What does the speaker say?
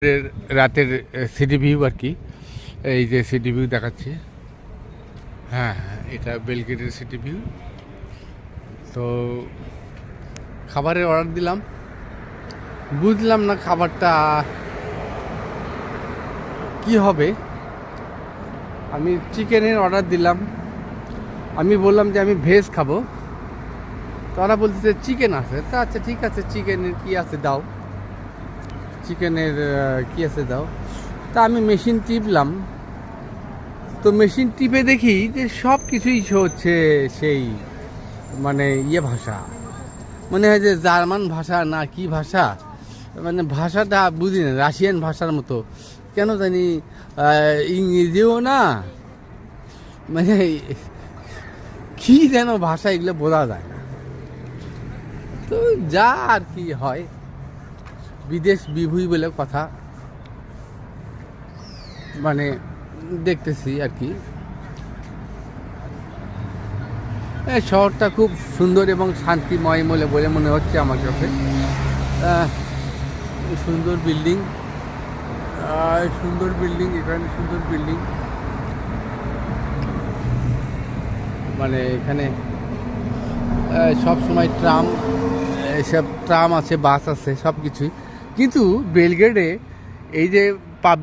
রাতের city view আর কি। এই যে সিটি ভিউ দেখাচ্ছি। হ্যাঁ হ্যাঁ, এটা বেলগেটের সিটি ভিউ। তো খাবারের অর্ডার দিলাম, বুঝলাম না খাবারটা কি হবে। আমি চিকেনের অর্ডার দিলাম, আমি বললাম যে আমি ভেজ খাবো। তারা বলতেছে চিকেন আছে। তা আচ্ছা ঠিক আছে, চিকেনের কি আছে দাও, চিকেনের কি আছে দাও। তা আমি মেশিন টিপলাম, তো মেশিন টিপে দেখি যে সব কিছুই হচ্ছে সেই মানে ভাষা, মনে হয় যে জার্মান ভাষা না কি ভাষা, মানে ভাষাটা বুঝি না, রাশিয়ান ভাষার মতো কেন জানি, ইংরেজিও না, মানে কি যেন ভাষা, এগুলো বোঝা যায় না। তো যা আর কি হয়, বিদেশ বিভূই বলে কথা, মানে দেখতেছি আর কি। শহরটা খুব সুন্দর এবং শান্তিময় বলে মনে হচ্ছে আমার কাছে। সুন্দর বিল্ডিং, সুন্দর বিল্ডিং, এখানে সুন্দর বিল্ডিং, মানে এখানে সব সময় ট্রাম, এসব ট্রাম আছে, বাস আছে, সব কিছুই। কিন্তু বেলগ্রেডে এই যে পাবলিক